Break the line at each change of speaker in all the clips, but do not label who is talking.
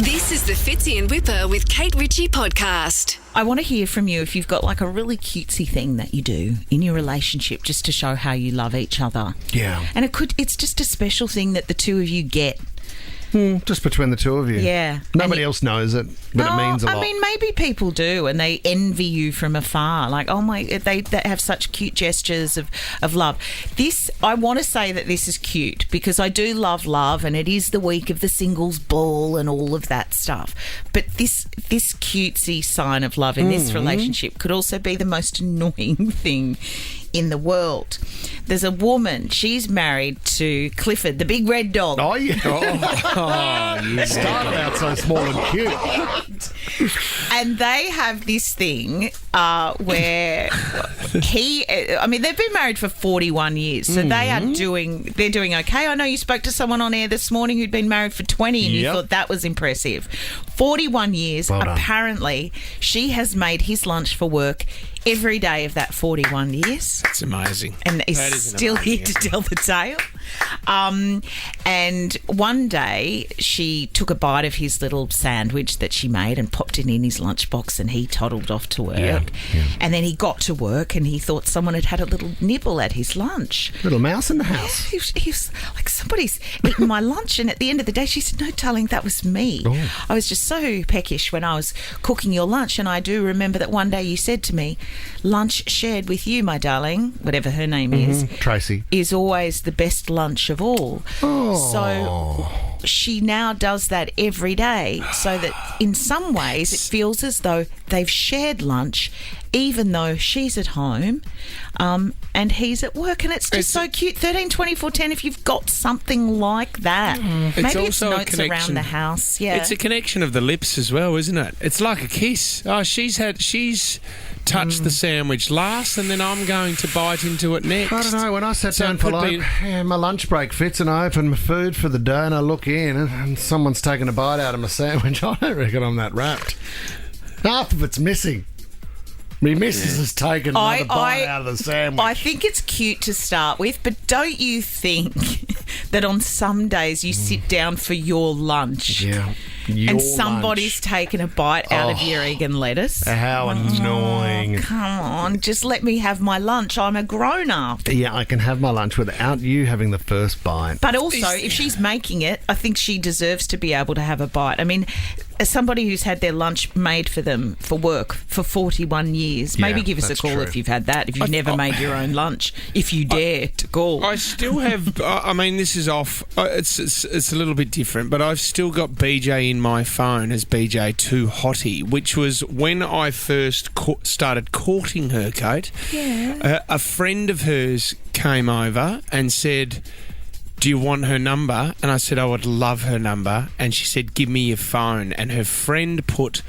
This is the Fitzy and Whipper with Kate Ritchie podcast.
I want to hear from you if you've got like a really cutesy thing that you do in your relationship just to show how you love each other.
Yeah.
And it's just a special thing that the two of you get.
Just between the two of you.
Yeah.
Nobody else knows it, but it means a lot.
I mean, maybe people do, and they envy you from afar. Like, oh my, they have such cute gestures of love. This, I want to say that this is cute because I do love, and it is the week of the singles ball and all of that stuff. But this cutesy sign of love in this relationship could also be the most annoying thing in the world. There's a woman, she's married to Clifford, the big red dog.
Oh, yeah. Started out so small and cute.
And they have this thing where they've been married for 41 years, so they're doing okay. I know you spoke to someone on air this morning who'd been married for 20 and you thought that was impressive. 41 years,
well done.
Apparently, she has made his lunch for work every day of that 41 years.
That's amazing.
And is still here to tell the tale. And one day she took a bite of his little sandwich that she made and popped it in his lunchbox, and he toddled off to work.
Yeah.
And then he got to work and he thought someone had a little nibble at his lunch.
Little mouse in the house.
He was like, somebody's eaten my lunch. And at the end of the day, she said, no, darling, that was me.
Oh.
I was just so peckish when I was cooking your lunch. And I do remember that one day you said to me, lunch shared with you, my darling, whatever her name is,
Tracy,
is always the best lunch of all. So she now does that every day, so that in some ways it feels as though they've shared lunch, even though she's at home and he's at work. And it's just so cute. 13 24 10, if you've got something like that. Maybe it's
also
notes around the house. Yeah,
it's a connection of the lips as well, isn't it? It's like a kiss. Oh, she's touched the sandwich last, and then I'm going to bite into it next.
I don't know, when I sat down for my lunch break fits and I open my food for the day and I look in and someone's taken a bite out of my sandwich. I don't reckon I'm that wrapped. Half of it's missing. Me missus has taken another bite out of the sandwich.
I think it's cute to start with, but don't you think that on some days you sit down for your lunch and somebody's taken a bite out of your egg and lettuce?
How annoying.
Come on, just let me have my lunch. I'm a grown-up.
Yeah, I can have my lunch without you having the first bite.
But also, if she's making it, I think she deserves to be able to have a bite. I mean, as somebody who's had their lunch made for them for work for 41 years, maybe give us a call if you've had that, if you've never made your own lunch, if you dare to call.
I still have, I mean, this is off, it's a little bit different, but I've still got BJ in my phone as BJ Too Hottie, which was when I first started courting her, Kate.
Yeah.
A friend of hers came over and said, do you want her number? And I said, I would love her number. And she said, give me your phone. And her friend put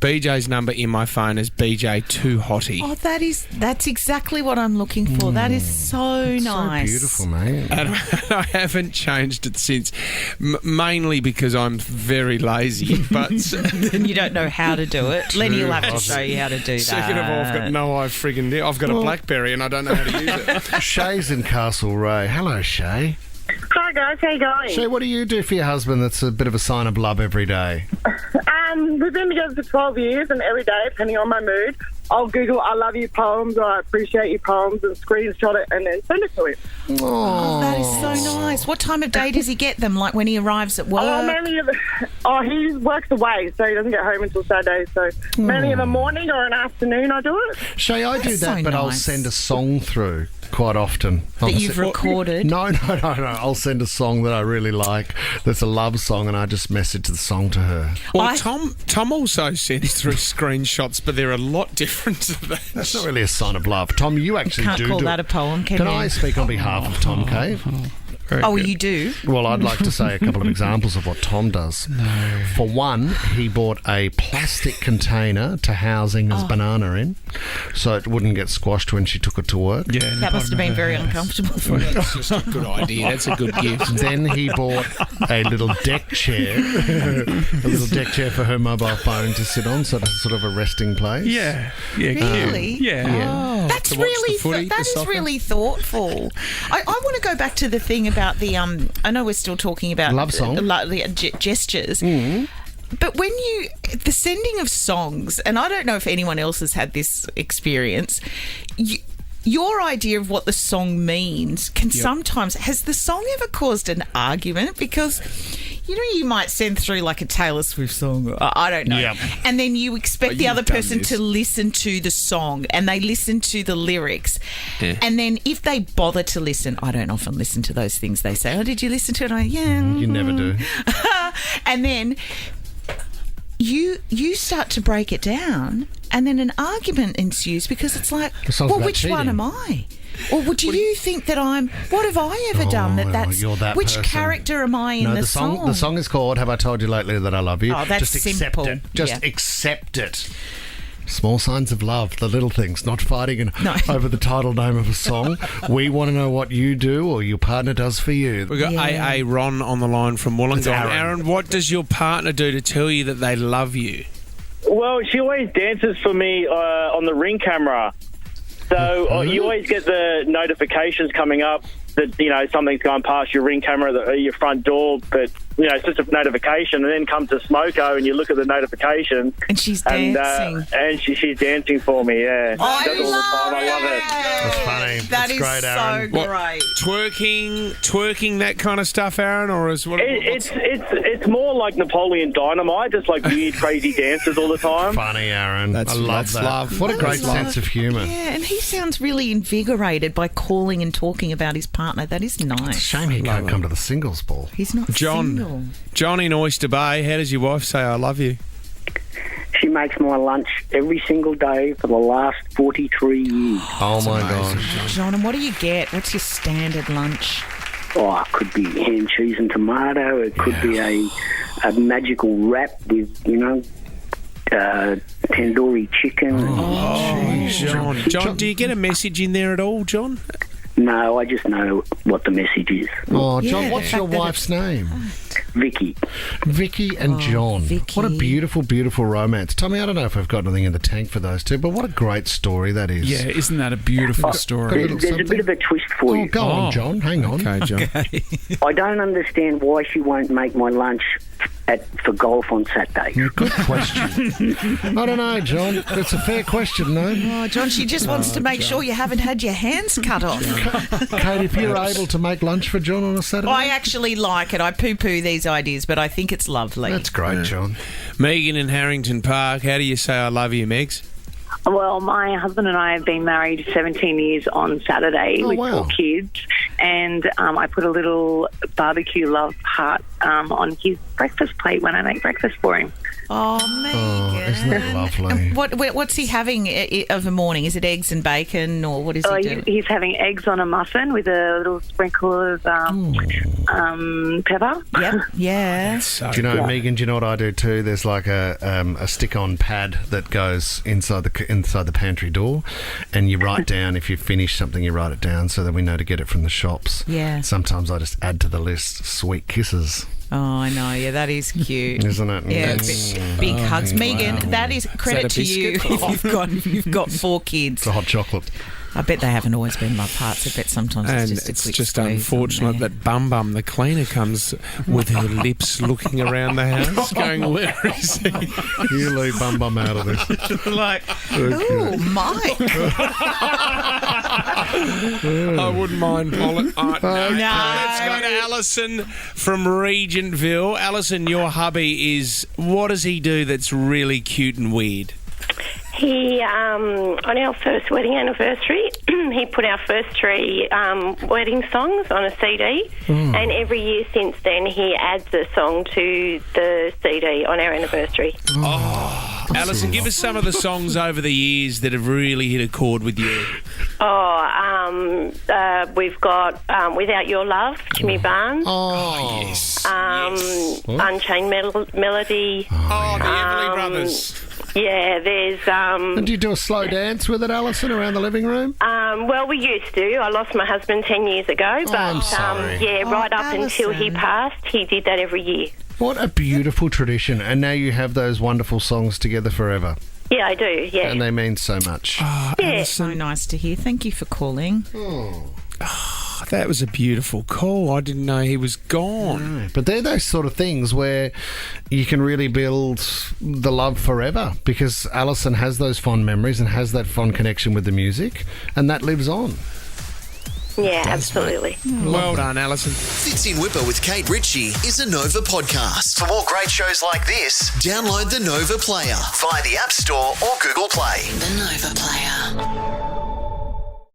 BJ's number in my phone as BJ Too Hottie.
Oh, that's exactly what I'm looking for. That is so nice.
So beautiful, mate.
And I haven't changed it since, mainly because I'm very lazy. But
and you don't know how to do it. Lenny will have to show you how to do that.
Second of all, I've got a BlackBerry and I don't know how to use it.
Shay's in Castlereagh. Hello, Shay.
Hi guys, how you going?
Shay, what do you do for your husband that's a bit of a sign of love every day?
We've been together for 12 years, and every day, depending on my mood, I'll Google I love you poems or I appreciate you poems and screenshot it and then send it to him.
Oh, that is so nice. What time of day does he get them? Like when he arrives at work?
He works away, so he doesn't get home until Saturday. So mainly in the morning or an afternoon I do it.
Shay, I do that,
so
but
nice.
I'll send a song through quite often.
That you've recorded?
No. I'll send a song that I really like that's a love song and I just message the song to her.
Well, Tom also sends through screenshots, but they're a lot different to that.
That's not really a sign of love. Tom, you actually
Can't
do
call
do
that
it.
a poem, can you?
I speak on behalf of Tom, Kate?
Oh, you do?
Well, I'd like to say a couple of examples of what Tom does. No. For one, he bought a plastic container to housing his banana in so it wouldn't get squashed when she took it to work.
Yeah,
That must have been very uncomfortable for you.
That's just a good idea. That's a good gift.
Then he bought a little deck chair, for her mobile phone to sit on, so it's sort of a resting place.
Yeah.
Really?
Yeah.
That's
To watch
really
the footy,
that
the
is
soccer.
really thoughtful. I want to go back to the thing about the I know we're still talking about
Love song.
the gestures. But when the sending of songs, and I don't know if anyone else has had this experience, your idea of what the song means can sometimes... Has the song ever caused an argument? Because, you might send through like a Taylor Swift song, I don't know, and then you expect the other person to listen to the song and they listen to the lyrics. Yeah. And then if they bother to listen, I don't often listen to those things they say. Oh, did you listen to it?
You never do.
And then... You start to break it down, and then an argument ensues because it's like, well, which one am I? Or do you think that I'm... What have I ever done that's...
You're that
which
person.
Character am I in the song?
The song is called Have I Told You Lately That I Love You?
Oh, that's
Just
simple.
accept it. Just accept it. Small signs of love, the little things, not fighting over the title name of a song. We want to know what you do or your partner does for you.
We've got AA Ron on the line from Wollongong. Aaron, what does your partner do to tell you that they love you?
Well, she always dances for me on the Ring camera. So you always get the notifications coming up that, something's gone past your Ring camera, your front door, but... it's just a notification, and then comes to Smoko, and you look at the notification,
and she's dancing,
and she's dancing for me. Yeah,
I
love it.
That's funny.
That is
great, Aaron.
so great.
Twerking, that kind of stuff, Aaron, or is what?
It's more like Napoleon Dynamite, just like weird, crazy dances all the time.
Funny, Aaron. I love that.
Love.
What a great sense of humour.
Yeah, and he sounds really invigorated by calling and talking about his partner. That is nice.
It's a shame he can't come to the singles ball.
He's not single.
John in Oyster Bay, how does your wife say I love you?
She makes my lunch every single day for the last 43 years.
Oh, my gosh.
John, and what do you get? What's your standard lunch?
Oh, it could be ham, cheese and tomato. It could be a magical wrap with, tandoori chicken.
John, do you get a message in there at all, John?
No, I just know what the message is.
Oh, John, what's your wife's name?
Vicky.
Vicky and John.
Vicky.
What a beautiful, beautiful romance. Tommy, I don't know if I've got anything in the tank for those two, but what a great story that is.
Yeah, isn't that a beautiful story?
There's a bit of a twist for you.
Go on, John. Hang on.
Okay, John.
I don't understand why she won't make my lunch for golf on Saturday.
Good question. I don't know, John. It's a fair question, no?
Oh, John, she just wants to make sure you haven't had your hands cut off.
Kate, if you're able to make lunch for John on a Saturday...
I actually like it. I poo-poo these ideas, but I think it's lovely.
That's great, John.
Megan in Harrington Park, how do you say I love you, Megs?
Well, my husband and I have been married 17 years on Saturday with 4 kids, and I put a little barbecue love heart on his breakfast plate when I make breakfast for him.
Oh, Megan.
Oh, isn't that lovely?
What's he having of a morning? Is it eggs and bacon, or what is he doing?
He's having eggs on a muffin with a little sprinkle of pepper.
Yep, yeah.
Do you know, Megan, do you know what I do too? There's like a stick-on pad that goes inside the pantry door, and you write down, if you finish something, you write it down so that we know to get it from the shops.
Yeah.
Sometimes I just add to the list sweet kisses.
Oh, I know. Yeah, that is cute.
Isn't it?
Yeah, big hugs. Megan, that is credit to you if you've got 4 kids.
It's a hot chocolate.
I bet they haven't always been love hearts. I bet sometimes
and
it's just a quick
just
squeeze
unfortunate that Bum, the cleaner, comes with her lips looking around the house going, where is he?
You leave Bum out of this.
Like, ooh, Mike.
I wouldn't mind Polly. No. Let's go to
No.
Alison from Regentville. Alison, your hubby what does he do that's really cute and weird?
He, on our first wedding anniversary, he put our first 3 wedding songs on a CD, and every year since then he adds a song to the CD on our anniversary.
Alison, give us some of the songs over the years that have really hit a chord with you.
We've got Without Your Love, Jimmy Barnes.
Oh, yes.
Unchained Melody.
Oh, the Everly Brothers.
Yeah, there's...
And do you do a slow dance with it, Alison, around the living room?
Well, we used to. I lost my husband 10 years ago, but
I'm sorry.
right up until he passed, he did that every year.
What a beautiful tradition. And now you have those wonderful songs together forever.
Yeah, I do, yeah.
And they mean so much.
So nice to hear. Thank you for calling.
that was a beautiful call. I didn't know he was gone.
No, but they're those sort of things where you can really build the love forever, because Alison has those fond memories and has that fond connection with the music, and that lives on.
Yeah, absolutely.
Well done, Alison.
Fits in Whipper with Kate Ritchie is a Nova podcast. For more great shows like this, download the Nova Player via the App Store or Google Play.
The Nova Player.